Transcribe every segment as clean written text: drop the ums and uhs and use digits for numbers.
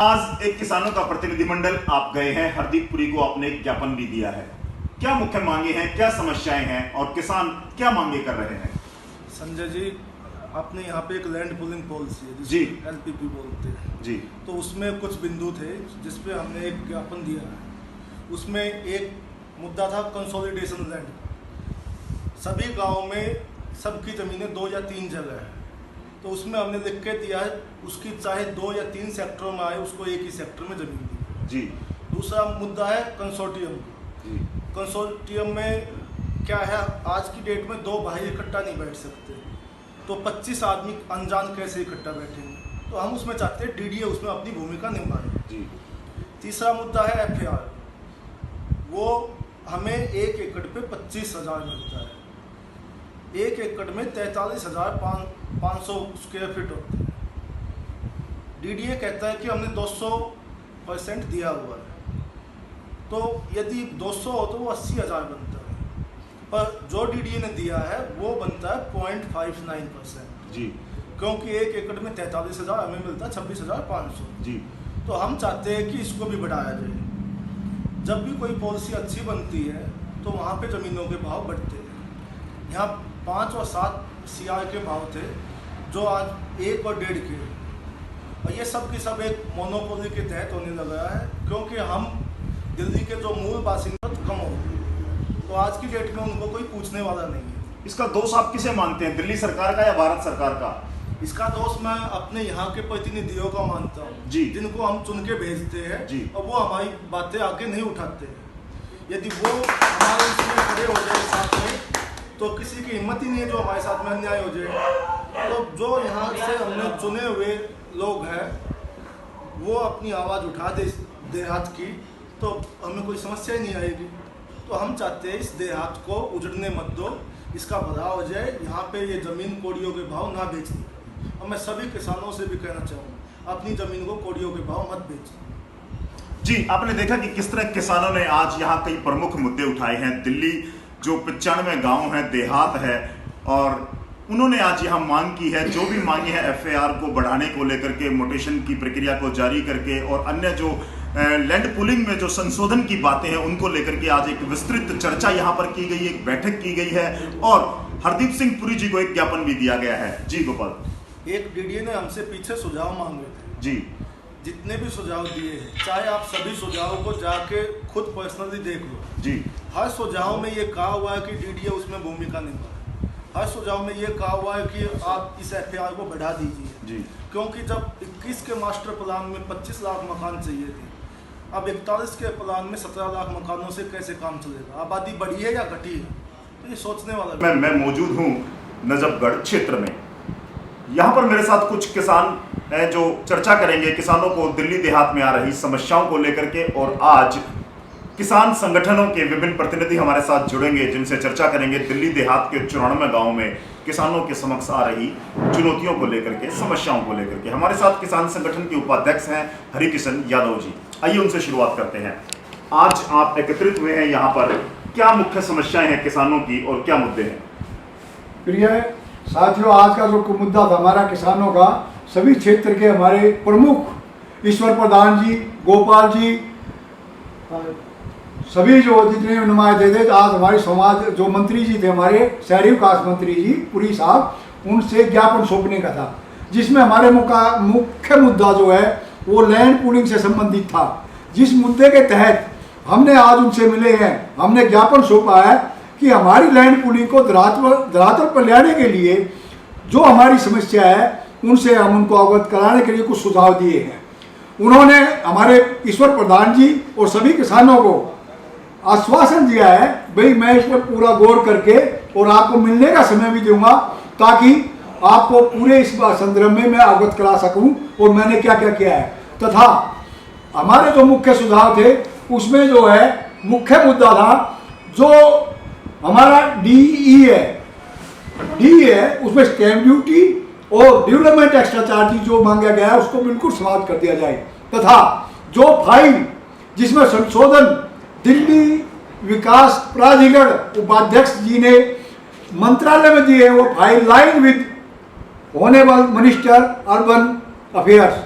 आज एक किसानों का प्रतिनिधिमंडल आप गए हैं, हरदीपपुरी को आपने एक ज्ञापन भी दिया है। क्या मुख्य मांगे हैं, क्या समस्याएं हैं और किसान क्या मांगे कर रहे हैं? संजय जी, अपने यहाँ पे एक लैंड पूलिंग पॉलिसी है जी, LPP बोलते हैं जी। तो उसमें कुछ बिंदु थे जिसपे हमने एक ज्ञापन दिया है। उसमें एक मुद्दा था कंसोलिडेशन लैंड। सभी गाँव में सबकी ज़मीनें 2 या 3 जगह है, तो उसमें हमने लिख के दिया है उसकी चाहे 2 या 3 सेक्टरों में आए, उसको एक ही सेक्टर में ज़मीन दी। जी। दूसरा मुद्दा है कंसोर्टियम। जी। कंसोर्टियम में क्या है, आज की डेट में 2 भाई इकट्ठा नहीं बैठ सकते, तो 25 आदमी अनजान कैसे इकट्ठा बैठेंगे। तो हम उसमें चाहते हैं DDA उसमें अपनी भूमिका निभाए। जी। तीसरा मुद्दा है FAR। वो हमें 1 एकड़ पे 25,000 मिलता है। 1 एकड़ में 43,500 स्क्वायर फीट होते हैं। DDA कहता है कि हमने 200% दिया हुआ है, तो यदि 200 हो तो वो 80,000 बनता है, पर जो DDA ने दिया है वो बनता है 0.59%। जी। क्योंकि 1 एकड़ में 43,000 हमें मिलता है 26,500। जी। तो हम चाहते हैं कि इसको भी बढ़ाया जाए। जब भी कोई पॉलिसी अच्छी बनती है तो वहाँ पे ज़मीनों के भाव बढ़ते हैं। यहाँ 5 और 7 CR के भाव थे जो आज 1 और 1.5 के, और ये सब की सब एक मोनोपोली के तहत होने लगा है, क्योंकि हम दिल्ली के जो मूल बासिंदे कम हो गए, तो आज की डेट में उनको कोई पूछने वाला नहीं है। इसका दोष आप किसे मानते हैं, दिल्ली सरकार का या भारत सरकार का? इसका दोष मैं अपने यहाँ के प्रतिनिधियों का मानता हूँ जी, जिनको हम चुन के भेजते हैं जी, और वो हमारी बातें आगे नहीं उठाते। यदि वो हमारे इसमें खड़े हो जाए साथ में, तो किसी की हिम्मत ही नहीं है जो हमारे साथ में अन्याय हो जाए। तो जो यहाँ से हमने चुने हुए लोग हैं वो अपनी आवाज़ उठा दे देहात की, तो हमें कोई समस्या ही नहीं आएगी। तो हम चाहते हैं इस देहात को उजड़ने मत दो, इसका बढ़ाव हो जाए। यहाँ पे ये ज़मीन कोड़ियों के भाव ना बेचें, और मैं सभी किसानों से भी कहना चाहूँगा अपनी ज़मीन को कोड़ियों के भाव मत बेचें। जी। आपने देखा कि किस तरह किसानों ने आज यहाँ कई प्रमुख मुद्दे उठाए हैं। दिल्ली जो 95 गांव है, देहात है, और उन्होंने आज यहाँ मांग की है, जो भी मांगी है FAR को बढ़ाने को लेकर के, मोटेशन की प्रक्रिया को जारी करके, और अन्य जो लैंड पुलिंग में जो संशोधन की बातें हैं उनको लेकर के आज एक विस्तृत चर्चा यहाँ पर की गई, एक बैठक की गई है, और हरदीप सिंह पुरी जी को एक ज्ञापन भी दिया गया है। जी गोपाल। एक DDA ने हमसे पीछे सुझाव मांगे थे। जी। जितने भी सुझाव दिए हैं, चाहे आप सभी सुझावों को जाके खुद पर्सनली देख लो। जी। हर सुझाव में ये कहा हुआ है कि DDA उसमें भूमिका निभाए। हर सुझाव में ये कहा हुआ है कि आप इस FAR को बढ़ा दीजिए। जी। क्योंकि जब 21 के मास्टर प्लान में 25 लाख मकान चाहिए थे, अब 41 के प्लान में 17 लाख मकानों से कैसे काम चलेगा? आबादी बढ़ी है या घटी है? तो ये सोचने वाला। मैं मौजूद हूँ नजफगढ़ क्षेत्र में। यहाँ पर मेरे साथ कुछ किसान हैं जो चर्चा करेंगे किसानों को दिल्ली देहात में आ रही समस्याओं को लेकर के, और आज किसान संगठनों के विभिन्न प्रतिनिधि हमारे साथ जुड़ेंगे जिनसे चर्चा करेंगे दिल्ली देहात के 94 गाँव में किसानों के समक्ष आ रही चुनौतियों को लेकर के, समस्याओं को लेकर के। हमारे साथ किसान संगठन के उपाध्यक्ष हैं हरिकिशन यादव जी। आइए उनसे शुरुआत करते हैं। आज आप एकत्रित हुए हैं यहाँ पर, क्या मुख्य समस्याएं हैं किसानों की और क्या मुद्दे हैं? प्रिय साथियों, आज का जो मुद्दा था हमारा किसानों का, सभी क्षेत्र के हमारे प्रमुख ईश्वर प्रधान जी, गोपाल जी, सभी जो जितने नुमाइंदे थे, आज हमारे समाज जो मंत्री जी थे, हमारे शहरी विकास मंत्री जी पुरी साहब, उनसे ज्ञापन सौंपने का था, जिसमें हमारे मुख्य मुद्दा जो है वो लैंड पूलिंग से संबंधित था। जिस मुद्दे के तहत हमने आज उनसे मिले हैं, हमने ज्ञापन सौंपा है कि हमारी लैंड पूलिंग को धरातल पर लाने के लिए जो हमारी समस्या है उनसे हम उनको अवगत कराने के लिए कुछ सुझाव दिए हैं। उन्होंने हमारे ईश्वर प्रधान जी और सभी किसानों को आश्वासन दिया है, भाई मैं इस पर पूरा गौर करके और आपको मिलने का समय भी दूंगा, ताकि आपको पूरे इस संदर्भ में मैं अवगत करा सकूं और मैंने क्या क्या किया है। तथा हमारे जो मुख्य सुझाव थे उसमें जो है मुख्य मुद्दा था जो हमारा DE है उसमें स्टैंप ड्यूटी और डेवलपमेंट एक्स्ट्रा चार्ज जो मांगा गया है उसको बिल्कुल समाप्त कर दिया जाए। तथा जो फाइन जिसमें संशोधन दिल्ली विकास प्राधिकरण उपाध्यक्ष जी ने मंत्रालय में दिए, वो fine line with honourable minister urban affairs,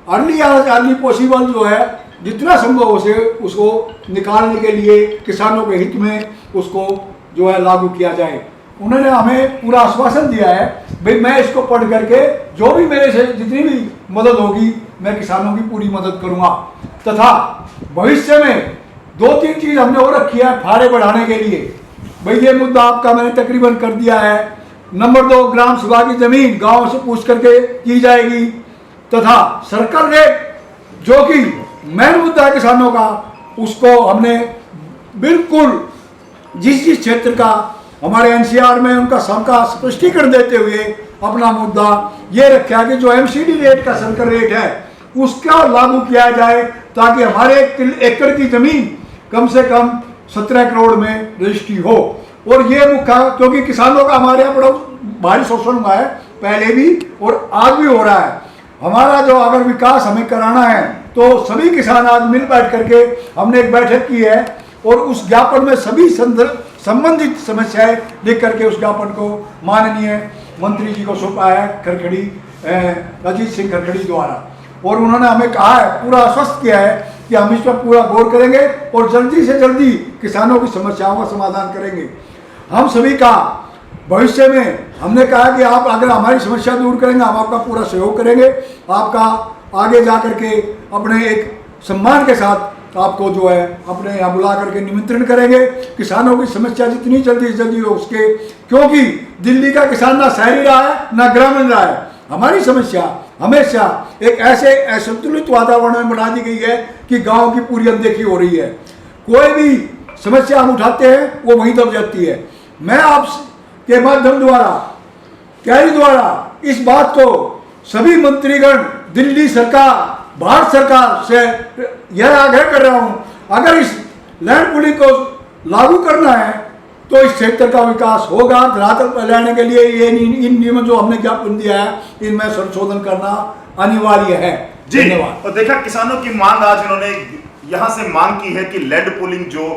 early possible जो है जितना संभव हो सके उसको निकालने के लिए किसानों के हित में उसको जो है लागू किया जाए। उन्होंने हमें पूरा आश्वासन दिया है भाई मैं इसको पढ़ करके जो भी मेरे से जितनी भी मदद होगी मैं किसानों की पूरी मदद करूंगा। तथा भविष्य में 2-3 चीज़ हमने और रखी है फाड़े बढ़ाने के लिए। भाई ये मुद्दा आपका मैंने तकरीबन कर दिया है। नंबर 2, ग्राम सभा की जमीन गांव से पूछ करके की जाएगी। तथा सर्कल रेट जो कि मेन मुद्दा है किसानों का, उसको हमने बिल्कुल जिस क्षेत्र का हमारे एनसीआर में उनका सबका स्पष्टीकरण देते हुए अपना मुद्दा ये रखा है कि जो एमसीडी रेट का सर्कल रेट है उसका लागू किया जाए ताकि हमारे एकड़ की जमीन कम से कम 17 करोड़ में रजिस्ट्री हो। और ये मुख्य क्योंकि किसानों का हमारे यहाँ बड़ा भारी शोषण हुआ है पहले भी और आज भी हो रहा है। हमारा जो अगर विकास हमें कराना है तो सभी किसान आज मिल बैठ करके हमने एक बैठक की है और उस ज्ञापन में सभी संबंधित समस्याएं लिख करके उस ज्ञापन को माननीय मंत्री जी को सौंपा है खरखड़ी अजीत सिंह खरखड़ी द्वारा। और उन्होंने हमें कहा है, पूरा आश्वस्त किया है कि हम इस पर पूरा गौर करेंगे और जल्दी से जल्दी किसानों की समस्याओं का समाधान करेंगे। हम सभी का भविष्य में हमने कहा कि आप अगर हमारी समस्या दूर करेंगे हम आपका पूरा सहयोग करेंगे। आपका आगे जा करके अपने एक सम्मान के साथ आपको जो है अपने यहाँ बुला करके निमंत्रण करेंगे। किसानों की समस्या जितनी जल्दी से जल्दी हो उसके, क्योंकि दिल्ली का किसान ना शहरी रहा है ना ग्रामीण रहा है। हमारी समस्या हमेशा एक ऐसे असंतुलित वातावरण में बना दी गई है कि गांव की पूरी अनदेखी हो रही है। कोई भी समस्या हम उठाते हैं वो वहीं दब जाती है। मैं आपके माध्यम द्वारा कैरी द्वारा इस बात को सभी मंत्रीगण, दिल्ली सरकार, भारत सरकार से यह आग्रह कर रहा हूं, अगर इस लैंड पूलिंग को लागू करना है तो इस क्षेत्र का विकास होगा। धरातल पर लाने के लिए ये इन नियमों जो हमने ज्ञापन दिया है इनमें संशोधन करना अनिवार्य है। जी धन्यवाद। और देखा किसानों की मांग, आज इन्होंने यहां से मांग की है कि लैंड पूलिंग जो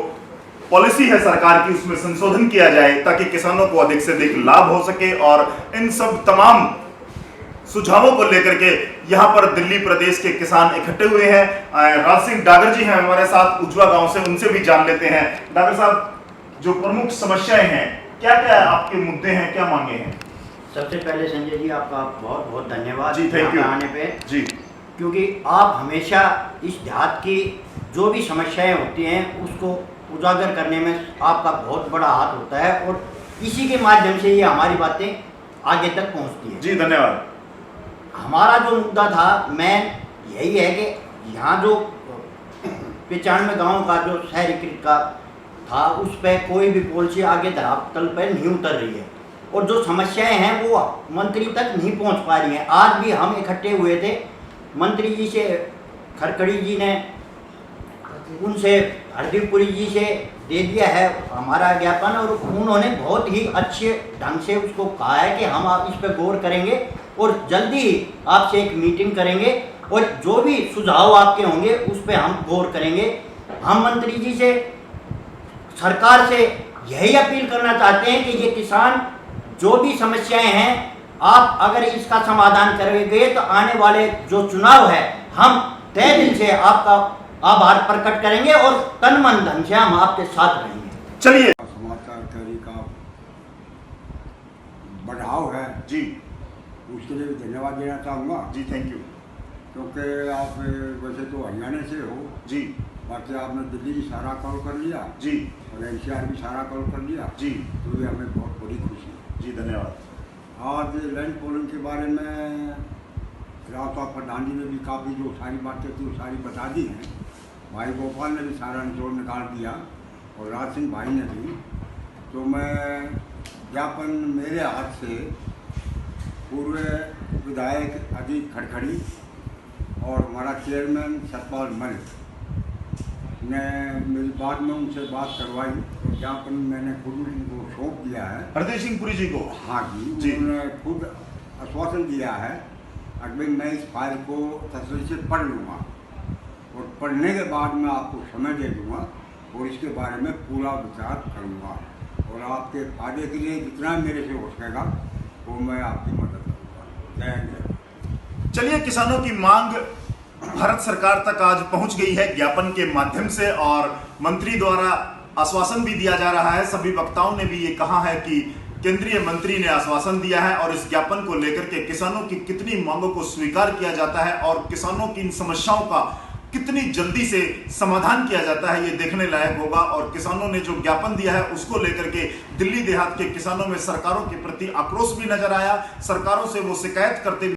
पॉलिसी है सरकार की उसमें संशोधन किया जाए ताकि किसानों को अधिक से अधिक लाभ हो सके। और इन सब तमाम सुझावों को लेकर के यहां पर दिल्ली प्रदेश के किसान इकट्ठे हुए हैं। राज सिंह डागर जी हैं हमारे साथ उजवा गांव से, उनसे भी जान लेते हैं। डागर साहब, जो प्रमुख समस्याएं हैं, क्या क्या आपके मुद्दे हैं, क्या मांगे हैं? सबसे पहले संजय जी आपका बहुत बहुत धन्यवाद जी, थैंक यू आने पे जी। क्योंकि आप हमेशा इस देहात की जो भी समस्याएं होती हैं उसको उजागर करने में आपका बहुत बड़ा हाथ होता है और इसी के माध्यम से ये हमारी बातें आगे तक पहुंचती है। जी धन्यवाद। हमारा जो मुद्दा था मैं यही है कि यहाँ जो 95 गाँव का जो शहरीकृत का था उस पर कोई भी पॉलिसी आगे धरातल पर नहीं उतर रही है और जो समस्याएं हैं वो मंत्री तक नहीं पहुंच पा रही हैं। आज भी हम इकट्ठे हुए थे, मंत्री जी से, खरखड़ी जी ने उनसे, हरदीपपुरी जी से दे दिया है हमारा ज्ञापन और उन्होंने बहुत ही अच्छे ढंग से उसको कहा है कि हम आप इस पर गौर करेंगे और जल्दी ही आपसे एक मीटिंग करेंगे और जो भी सुझाव आपके होंगे उस पर हम गौर करेंगे। हम मंत्री जी से, सरकार से यही अपील करना चाहते हैं कि ये किसान जो भी समस्याएं हैं आप अगर इसका समाधान करेंगे तो आने वाले जो चुनाव है हम तय दिल से आपका आभार प्रकट करेंगे और तन मन धन से हम आपके साथ रहेंगे। चलिए, समाचार कैरी का बढ़ाव है जी उसके लिए भी धन्यवाद देना चाहूँगा जी, थैंक यू। क्योंकि आप वैसे तो हरियाणा से हो, जी बाकी आपने दिल्ली भी सारा कॉल कर लिया जी और एनसीआर भी सारा कॉल कर लिया, जी तो ये हमें बहुत बड़ी खुशी है। जी धन्यवाद। आज लैंड पोलिंग के बारे में राव साहब प्रधान जी ने भी काफ़ी जो सारी बातें थी वो सारी बता दी हैं। भाई गोपाल ने भी सारा निचोड़ निकाल दिया और राज सिंह भाई ने भी। तो मैं ज्ञापन मेरे हाथ से पूर्व विधायक अजीत खरखड़ी और हमारा चेयरमैन सतपाल मलिक ने मेरी बाद में उनसे बात करवाई तो ज्ञापन मैंने खुद उनको सौंप दिया है, हरदीप सिंह पुरी जी को। हाँ जी, उन्होंने खुद आश्वासन दिया है अगर मैं इस फाइल को तसल्ली से पढ़ लूँगा और पढ़ने के बाद मैं आपको समय दे दूँगा और इसके बारे में पूरा विचार करूँगा और आपके फायदे के लिए जितना मेरे से हो सकेगा वो मैं आपकी मदद करूँगा। जय हिंद। चलिए, किसानों की मांग भारत सरकार तक आज पहुंच गई है ज्ञापन के माध्यम से, और मंत्री द्वारा आश्वासन भी दिया जा रहा है। सभी वक्ताओं ने भी ये कहा है कि केंद्रीय मंत्री ने आश्वासन दिया है और इस ज्ञापन को लेकर के किसानों की कितनी मांगों को स्वीकार किया जाता है और किसानों की इन समस्याओं का कितनी जल्दी से समाधान किया जाता है, ये देखने लायक होगा। और किसानों ने जो ज्ञापन दिया है उसको लेकर के दिल्ली देहात के किसानों में सरकारों के प्रति आक्रोश भी नजर आया। सरकारों से वो शिकायत करते